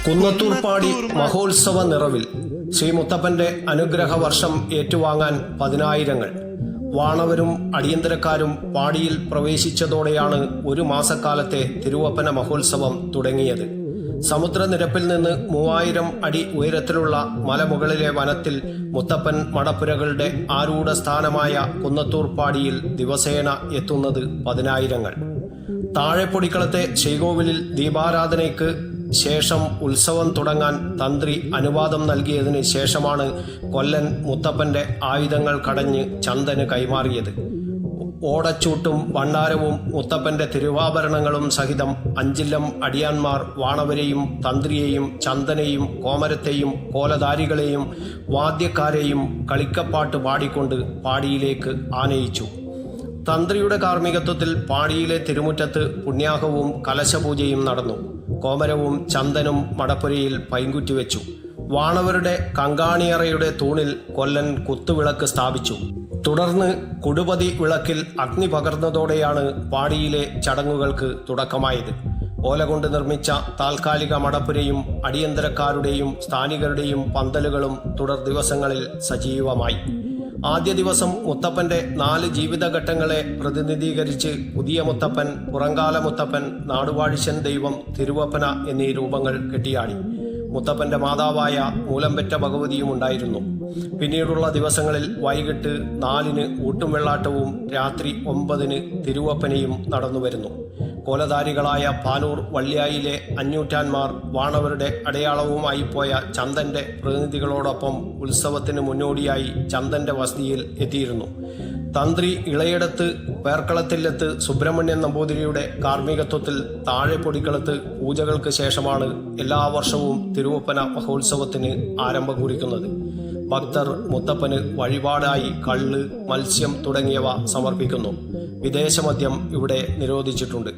കുന്നത്തൂർപ്പാടി മഹോത്സവ നിറവിൽ ശ്രീ മുത്തപ്പന്റെ അനുഗ്രഹ വർഷം ഏറ്റുവാങ്ങാൻ പതിനായിരങ്ങൾ. വാണവരും അടിയന്തരക്കാരും പാടിയിൽ പ്രവേശിച്ചതോടെയാണ് ഒരു മാസക്കാലത്തെ തിരുവപ്പന മഹോത്സവം തുടങ്ങിയത്. സമുദ്രനിരപ്പിൽ നിന്ന് 3000 അടി ഉയരത്തിലുള്ള മലമുകളിലെ വനത്തിൽ മുത്തപ്പൻ മടപ്പുരകളുടെ ആരൂഢ സ്ഥാനമായ കുന്നത്തൂർപ്പാടിയിൽ ദിവസേന എത്തുന്നത് പതിനായിരങ്ങൾ. താഴെപ്പൊടിക്കളത്തെ ശ്രീകോവിലിൽ ദീപാരാധനയ്ക്ക് ശേഷം ഉത്സവം തുടങ്ങാൻ തന്ത്രി അനുവാദം നൽകിയതിന് ശേഷമാണ് കൊല്ലൻ മുത്തപ്പന്റെ ആയുധങ്ങൾ കടഞ്ഞ് ചന്ദന് കൈമാറിയത്. ഓടച്ചൂട്ടും ഭണ്ഡാരവും മുത്തപ്പന്റെ തിരുവാഭരണങ്ങളും സഹിതം 5 അടിയാന്മാർ വാണവരെയും തന്ത്രിയെയും ചന്ദനെയും കോമരത്തെയും കോലധാരികളെയും വാദ്യക്കാരെയും കളിക്കപ്പാട്ട് പാടിക്കൊണ്ട് പാടിയിലേക്ക് ആനയിച്ചു. തന്ത്രിയുടെ കാർമ്മികത്വത്തിൽ പാടിയിലെ തിരുമുറ്റത്ത് പുണ്യാഹവും കലശപൂജയും നടന്നു. കോമരവും ചന്ദനും മടപ്പുരയിൽ പൈങ്കുറ്റിവെച്ചു. വാണവരുടെ കങ്കാണിയറയുടെ തൂണിൽ കൊല്ലൻ കുത്തുവിളക്ക് സ്ഥാപിച്ചു. തുടർന്ന് കുടുപതി വിളക്കിൽ അഗ്നി പകർന്നതോടെയാണ് പാടിയിലെ ചടങ്ങുകൾക്ക് തുടക്കമായത്. ഓല കൊണ്ട് നിർമ്മിച്ച താൽക്കാലിക മടപ്പുരയും അടിയന്തരക്കാരുടെയും സ്ഥാനികരുടെയും പന്തലുകളും തുടർ ദിവസങ്ങളിൽ സജീവമായി. ആദ്യ ദിവസം മുത്തപ്പന്റെ 4 ജീവിതഘട്ടങ്ങളെ പ്രതിനിധീകരിച്ച് പുതിയ മുത്തപ്പൻ, പുറങ്കാല മുത്തപ്പൻ, നാടുവാഴിശൻ ദൈവം, തിരുവപ്പന എന്നീ രൂപങ്ങൾ കെട്ടിയാടി. മുത്തപ്പന്റെ മാതാവായ മൂലംപെറ്റ ഭഗവതിയും ഉണ്ടായിരുന്നു. പിന്നീടുള്ള ദിവസങ്ങളിൽ വൈകിട്ട് 4-ന് ഊട്ടും വെള്ളാട്ടവും രാത്രി 9-ന് തിരുവപ്പനയും നടന്നുവരുന്നു. കോലധാരികളായ പാനൂർ വള്ളിയായിലെ അഞ്ഞൂറ്റാന്മാർ വാണവരുടെ അടയാളവുമായി പോയ ചന്ദന്റെ പ്രതിനിധികളോടൊപ്പം ഉത്സവത്തിന് മുന്നോടിയായി ചന്ദന്റെ വസതിയിൽ എത്തിയിരുന്നു. തന്ത്രി ഇളയടത്ത് പേർക്കളത്തിലെത്ത് സുബ്രഹ്മണ്യൻ നമ്പൂതിരിയുടെ കാർമ്മികത്വത്തിൽ താഴെ പൊടിക്കളത്ത് പൂജകൾക്ക് ശേഷമാണ് എല്ലാ വർഷവും തിരുവപ്പന മഹോത്സവത്തിന് ആരംഭം കുറിക്കുന്നത്. ഭക്തർ മുത്തപ്പന് വഴിപാടായി കള്ള്, മത്സ്യം തുടങ്ങിയവ സമർപ്പിക്കുന്നു. വിദേശമദ്യം ഇവിടെ നിരോധിച്ചിട്ടുണ്ട്.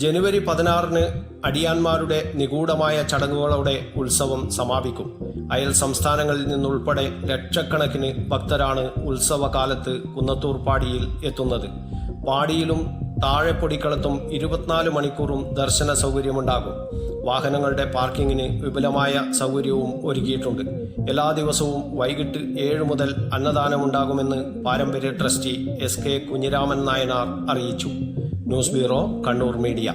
ജനുവരി 16-ന് അടിയാന്മാരുടെ നിഗൂഢമായ ചടങ്ങുകളോടെ ഉത്സവം സമാപിക്കും. അയൽ സംസ്ഥാനങ്ങളിൽ നിന്നുൾപ്പെടെ ലക്ഷക്കണക്കിന് ഭക്തരാണ് ഉത്സവകാലത്ത് കുന്നത്തൂർപ്പാടിയിൽ എത്തുന്നത്. പാടിയിലും താഴെപ്പൊടിക്കളത്തും 24 മണിക്കൂറും ദർശന സൗകര്യമുണ്ടാകും. വാഹനങ്ങളുടെ പാർക്കിങ്ങിന് വിപുലമായ സൗകര്യവും ഒരുക്കിയിട്ടുണ്ട്. എല്ലാ ദിവസവും വൈകിട്ട് 7 മുതൽ അന്നദാനമുണ്ടാകുമെന്ന് പാരമ്പര്യ ട്രസ്റ്റി SK കുഞ്ഞിരാമൻ നായനാർ അറിയിച്ചു. News bureau, Kannur media.